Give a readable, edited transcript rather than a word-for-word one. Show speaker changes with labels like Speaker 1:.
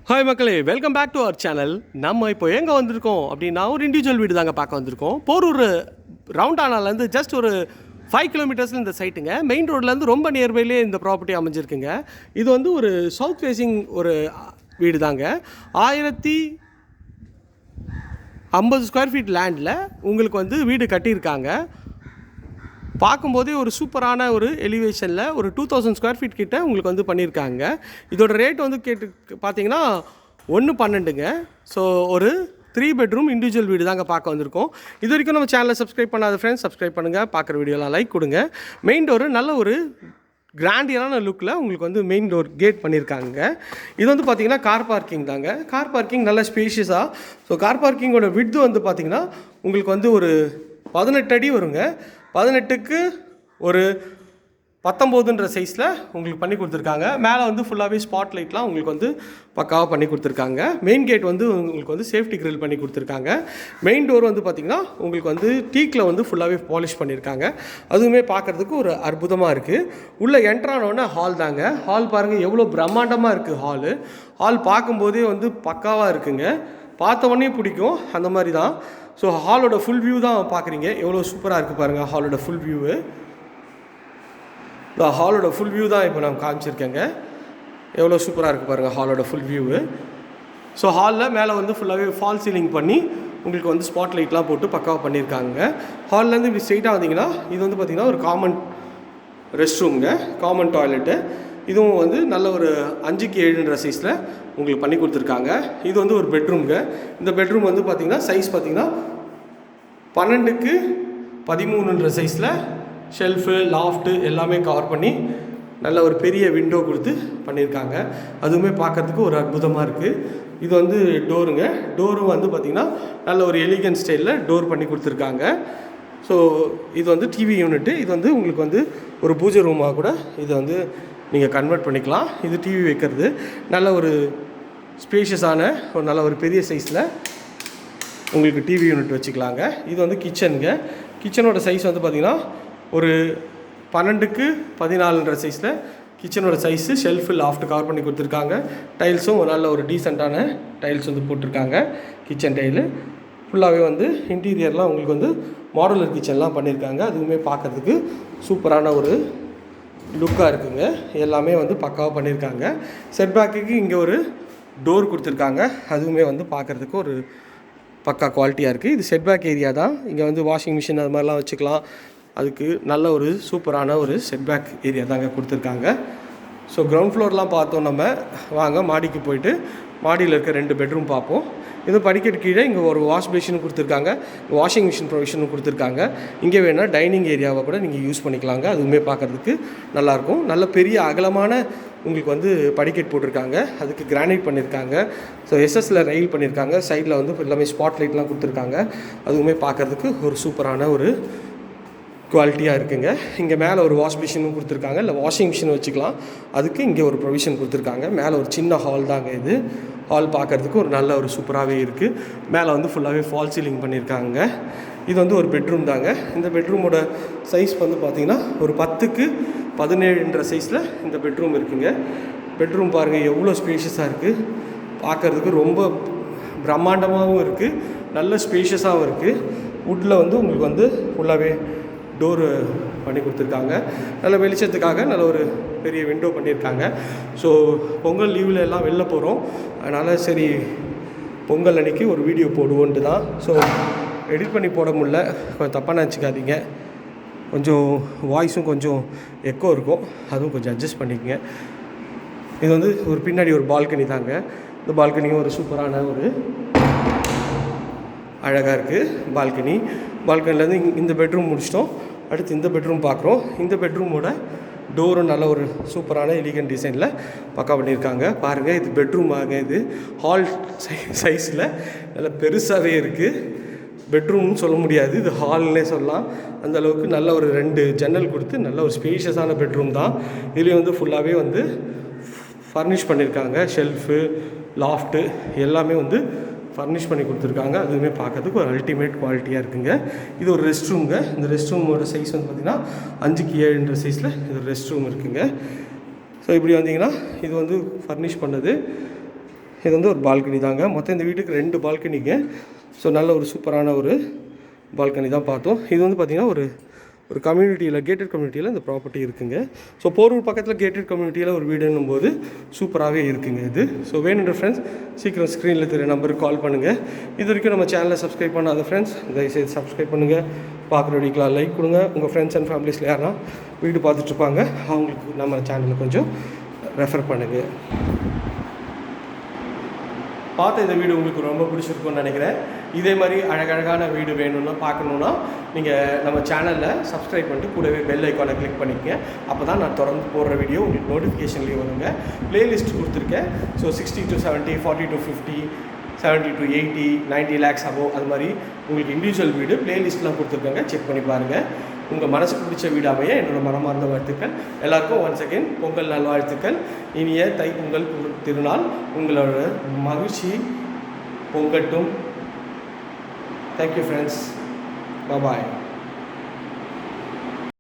Speaker 1: Hi மக்களே, welcome back to our channel. நம்ம இப்போ எங்கே வந்திருக்கோம் அப்படின்னா ஒரு இண்டிவிஜுவல் வீடு தாங்க பார்க்க வந்திருக்கோம். போரூர் ரவுண்டானாலேருந்து ஜஸ்ட் ஒரு 5 கிலோமீட்டர்ஸில் இந்த சைட்டுங்க. மெயின் ரோட்லேருந்து ரொம்ப நியர்பைலே இந்த ப்ராப்பர்ட்டி அமைஞ்சிருக்குங்க. இது வந்து ஒரு சவுத் ஃபேஸிங் ஒரு வீடு தாங்க. 1050 ஸ்கொயர் ஃபீட் லேண்டில் உங்களுக்கு வந்து வீடு கட்டியிருக்காங்க. பார்க்கும்போதே ஒரு சூப்பரான ஒரு எலிவேஷனில் ஒரு 2000 ஸ்கொயர் ஃபீட் கிட்ட உங்களுக்கு வந்து பண்ணியிருக்காங்க. இதோட ரேட் வந்து பார்த்தீங்கன்னா 1.12ங்க. ஸோ ஒரு 3 பெட்ரூம் இண்டிவிஜுவல் வீடு தாங்க பார்க்க வந்திருக்கோம். இது வரைக்கும் நம்ம சேனலை சப்ஸ்கிரைப் பண்ணாத ஃப்ரெண்ட்ஸ் சப்ஸ்கிரைப் பண்ணுங்கள். பார்க்குற வீடியோலாம் லைக் கொடுங்க. மெயின் டோரு நல்ல ஒரு கிராண்டியரான லுக்கில் உங்களுக்கு வந்து மெயின் டோர் கேட் பண்ணியிருக்காங்க. இது வந்து பார்த்திங்கன்னா கார் பார்க்கிங் தாங்க. கார் பார்க்கிங் நல்ல ஸ்பேஷியஸாக. ஸோ கார் பார்க்கிங்கோட விட்த் வந்து பார்த்திங்கன்னா உங்களுக்கு வந்து ஒரு 18 அடி வருங்க. 18க்கு ஒரு 19ன்ற சைஸில் உங்களுக்கு பண்ணி கொடுத்துருக்காங்க. மேலே வந்து ஃபுல்லாகவே ஸ்பாட் லைட்லாம் உங்களுக்கு வந்து பக்காவாக பண்ணி கொடுத்துருக்காங்க. மெயின் கேட் வந்து உங்களுக்கு வந்து சேஃப்டி கிரில் பண்ணி கொடுத்துருக்காங்க. மெயின் டோர் வந்து பார்த்திங்கன்னா உங்களுக்கு வந்து டீக்கில் வந்து ஃபுல்லாகவே பாலிஷ் பண்ணியிருக்காங்க. அதுவுமே பார்க்குறதுக்கு ஒரு அற்புதமாக இருக்குது. உள்ளே என்ட்ரானோடனே ஹால் தாங்க. ஹால் பாருங்கள் எவ்வளோ பிரம்மாண்டமாக இருக்குது. ஹால் பார்க்கும்போதே வந்து பக்காவாக இருக்குங்க. பார்த்த உடனே பிடிக்கும் அந்த மாதிரி தான். ஸோ ஹாலோட ஃபுல் வியூ தான் பார்க்குறீங்க. எவ்வளோ சூப்பராக இருக்குது பாருங்கள் ஹாலோட ஃபுல் வியூவு. இந்த ஹாலோட ஃபுல் வியூ தான் இப்போ நான் காமிச்சிருக்கேங்க. எவ்வளோ சூப்பராக இருக்குது பாருங்கள் ஹாலோட ஃபுல் வியூவு. ஸோ ஹாலில் மேலே வந்து ஃபுல்லாகவே ஃபால் சீலிங் பண்ணி உங்களுக்கு வந்து ஸ்பாட் லைட்லாம் போட்டு பக்காவாக பண்ணியிருக்காங்க. ஹால்லேருந்து இப்படி ஸ்ட்ரெயிட்டாக வந்தீங்கன்னா இது வந்து பார்த்திங்கன்னா ஒரு காமன் ரெஸ்ட் ரூம்ங்க, காமன் டாய்லெட்டு. இதுவும் வந்து நல்ல ஒரு 5க்கு 7ன்ற சைஸில் உங்களுக்கு பண்ணி கொடுத்துருக்காங்க. இது வந்து ஒரு பெட்ரூம்ங்க. இந்த பெட்ரூம் வந்து பார்த்திங்கன்னா சைஸ் பார்த்திங்கன்னா 12க்கு 13ன்ற சைஸில் ஷெல்ஃபு லாஃப்ட்டு எல்லாமே கவர் பண்ணி நல்ல ஒரு பெரிய விண்டோ கொடுத்து பண்ணியிருக்காங்க. அதுவுமே பார்க்குறதுக்கு ஒரு அற்புதமாக இருக்குது. இது வந்து டோருங்க. டோரும் வந்து பார்த்திங்கன்னா நல்ல ஒரு எலிகன்ட் ஸ்டைலில் டோர் பண்ணி கொடுத்துருக்காங்க. ஸோ இது வந்து டிவி யூனிட்டு. இது வந்து உங்களுக்கு வந்து ஒரு பூஜை ரூமாக கூட இதை வந்து நீங்கள் கன்வெர்ட் பண்ணிக்கலாம். இது டிவி வைக்கிறது நல்ல ஒரு ஸ்பேஷியஸான ஒரு நல்ல ஒரு பெரிய சைஸில் உங்களுக்கு டிவி யூனிட் வச்சுக்கலாங்க. இது வந்து கிச்சனுங்க. கிச்சனோட சைஸ் வந்து பார்த்திங்கன்னா ஒரு 12க்கு 14ன்ற சைஸில் கிச்சனோட சைஸு. ஷெல்ஃபு லாஃப்ட் கவர் பண்ணி கொடுத்துருக்காங்க. டைல்ஸும் ஒரு நல்ல ஒரு டீசெண்டான டைல்ஸ் வந்து போட்டிருக்காங்க. கிச்சன் டைலு ஃபுல்லாகவே வந்து இன்டீரியர்லாம் உங்களுக்கு வந்து மாடுலர் கிச்சன்லாம் பண்ணியிருக்காங்க. அதுவுமே பார்க்குறதுக்கு சூப்பரான ஒரு லுக்காக இருக்குங்க. எல்லாமே வந்து பக்காவாக பண்ணியிருக்காங்க. செட்பேக்குக்கு இங்கே ஒரு டோர் கொடுத்துருக்காங்க. அதுவுமே வந்து பார்க்குறதுக்கு ஒரு பக்கா குவாலிட்டியாக இருக்குது. இது செட்பேக் ஏரியா தான். இங்கே வந்து வாஷிங் மிஷின் அது மாதிரிலாம் வச்சுக்கலாம். அதுக்கு நல்ல ஒரு சூப்பரான ஒரு செட்பேக் ஏரியா தாங்க கொடுத்துருக்காங்க. ஸோ கிரவுண்ட் ஃப்ளோர்லாம் பார்த்தோம். நம்ம வாங்க மாடிக்கு போயிட்டு மாடியில் இருக்க 2 பெட்ரூம் பார்ப்போம். இது படிக்கட்டு கீழே இங்கே ஒரு வாஷ் பேஷனும் கொடுத்துருக்காங்க. வாஷிங் மிஷின் ப்ரொவிஷனும் கொடுத்துருக்காங்க. இங்கே வேணால் டைனிங் ஏரியாவை கூட நீங்கள் யூஸ் பண்ணிக்கலாங்க. அதுவுமே பார்க்குறதுக்கு நல்லாயிருக்கும். நல்ல பெரிய அகலமான உங்களுக்கு வந்து படிக்கட் போட்டிருக்காங்க. அதுக்கு கிரானைட் பண்ணியிருக்காங்க. ஸோ எஸ்எஸ்ல ரயில் பண்ணியிருக்காங்க. சைடில் வந்து எல்லாமே ஸ்பாட் லைட்லாம் கொடுத்துருக்காங்க. அதுவுமே பார்க்குறதுக்கு ஒரு சூப்பரான ஒரு குவாலிட்டியாக இருக்குங்க. இங்கே மேலே ஒரு வாஷ் மிஷினும் கொடுத்துருக்காங்க. இல்லை வாஷிங் மிஷின் வச்சுக்கலாம். அதுக்கு இங்கே ஒரு ப்ரொவிஷன் கொடுத்துருக்காங்க. மேலே ஒரு சின்ன ஹால் தாங்க இது. ஹால் பார்க்குறதுக்கு ஒரு நல்ல ஒரு சூப்பராகவே இருக்குது. மேலே வந்து ஃபுல்லாகவே ஃபால் சீலிங் பண்ணியிருக்காங்க. இது வந்து ஒரு பெட்ரூம் தாங்க. இந்த பெட்ரூமோட சைஸ் வந்து பார்த்திங்கன்னா ஒரு 10க்கு 17ன்ற சைஸில் இந்த பெட்ரூம் இருக்குங்க. பெட்ரூம் பாருங்கள் எவ்வளோ ஸ்பேஷியஸாக இருக்குது. பார்க்குறதுக்கு ரொம்ப பிரம்மாண்டமாகவும் இருக்குது. நல்ல ஸ்பேஷியஸாகவும் இருக்குது. வுட்டில் வந்து உங்களுக்கு வந்து ஃபுல்லாகவே டோரு பண்ணி கொடுத்துருக்காங்க. நல்ல வெளிச்சத்துக்காக நல்ல ஒரு பெரிய விண்டோ பண்ணியிருக்காங்க. ஸோ பொங்கல் லீவில் எல்லாம் வெளில போகிறோம். அதனால் சரி பொங்கல் அன்றைக்கி ஒரு வீடியோ போடுவோன்ட்டு தான். ஸோ எடிட் பண்ணி போட முடியல, கொஞ்சம் தப்பாக நினச்சிக்காதீங்க. கொஞ்சம் வாய்ஸும் கொஞ்சம் எக்கோ இருக்கும். அதுவும் கொஞ்சம் அட்ஜஸ்ட் பண்ணிக்கங்க. இது வந்து ஒரு பின்னாடி ஒரு பால்கனி தாங்க. இந்த பால்கனியும் ஒரு சூப்பரான ஒரு அழகாக இருக்குது பால்கனி. பால்கனிலேருந்து இந்த பெட்ரூம் முடிச்சிட்டோம். அடுத்து இந்த பெட்ரூம் பார்க்குறோம். இந்த பெட்ரூமோட டோரும் நல்ல ஒரு சூப்பரான எலிகன்ட் டிசைனில் பக்கா பண்ணியிருக்காங்க. பாருங்கள் இது பெட்ரூம் ஆகுங்க. இது ஹால் சைஸில் நல்ல பெருசாகவே இருக்குது. பெட்ரூம்னு சொல்ல முடியாது, இது ஹால்னே சொல்லலாம். அந்தளவுக்கு நல்ல ஒரு 2 ஜன்னல் கொடுத்து நல்ல ஒரு ஸ்பேஷியஸான பெட்ரூம் தான். இதுலேயும் வந்து ஃபுல்லாகவே வந்து ஃபர்னிஷ் பண்ணியிருக்காங்க. ஷெல்ஃபு லாஃப்ட்டு எல்லாமே வந்து ஃபர்னிஷ் பண்ணி கொடுத்துருக்காங்க. அதுவுமே பார்க்கறதுக்கு ஒரு அல்டிமேட் குவாலிட்டியாக இருக்குங்க. இது ஒரு ரெஸ்ட் ரூம்ங்க. இந்த ரெஸ்ட் ரூமோட சைஸ் வந்து பார்த்திங்கன்னா 5க்கு 7ன்ற சைஸில் இது ரெஸ்ட் ரூம் இருக்குங்க. ஸோ இப்படி வந்தீங்கன்னா இது வந்து ஃபர்னிஷ் பண்ணது. இது வந்து ஒரு பால்கனி தாங்க. மொத்தம் இந்த வீட்டுக்கு 2 பால்கனிங்க. ஸோ நல்ல ஒரு சூப்பரான ஒரு பால்கனி தான் பார்த்தோம். இது வந்து பார்த்திங்கன்னா ஒரு கம்யூனிட்டியில், கேட்டட் கம்யூனிட்டியில் இந்த ப்ராப்பர்ட்டி இருக்குங்க. ஸோ போரூர் பக்கத்தில் கேட்டட் கம்யூனிட்டியில் ஒரு வீடுன்னும் போது சூப்பராகவே இருக்குங்க இது. ஸோ வேணுன்ற ஃப்ரெண்ட்ஸ் சீக்கிரம் ஸ்க்ரீனில் தெரிய நம்பருக்கு கால் பண்ணுங்கள். இது வரைக்கும் நம்ம சேனலை சப்ஸ்கிரைப் பண்ணாத ஃப்ரெண்ட்ஸ் தயவுசெய்து சப்ஸ்கிரைப் பண்ணுங்கள். பார்க்குற வீடியோக்கெலாம் லைக் கொடுங்க. உங்கள் ஃப்ரெண்ட்ஸ் அண்ட் ஃபேமிலிஸில் யாருன்னா வீடு பார்த்துட்ருப்பாங்க, அவங்களுக்கு நம்ம சேனலை கொஞ்சம் ரெஃபர் பண்ணுங்கள். பார்த்த இந்த வீடு உங்களுக்கு ரொம்ப பிடிச்சிருக்குன்னு நினைக்கிறேன். இதே மாதிரி அழகழகான வீடு வேணும்னா பார்க்கணுன்னா நீங்கள் நம்ம சேனலில் சப்ஸ்கிரைப் பண்ணிட்டு கூடவே பெல் ஐக்கானை கிளிக் பண்ணிக்கங்க. அப்போ தான் நான் தொடர்ந்து போடுற வீடியோ உங்களுக்கு நோட்டிஃபிகேஷன்லேயே வருங்க. ப்ளேலிஸ்ட் கொடுத்துருக்கேன். So 60 to 70, 40 to 50, 70 to 80, 90 lakhs above, அது மாதிரி உங்களுக்கு இண்டிவிஜுவல் வீடு ப்ளேலிஸ்ட்லாம் கொடுத்துருக்காங்க. செக் பண்ணி பாருங்கள். உங்கள் மனசுக்கு பிடிச்ச வீடு அமைய என்னோட மனமார்ந்த வாழ்த்துக்கள். எல்லாருக்கும் ஒன்ஸ் அகெயின் பொங்கல் நல்வாழ்த்துக்கள். இனிய தைப்பொங்கல் திருநாள் உங்களோட மகிழ்ச்சி பொங்கட்டும். Thank you friends. பாய்.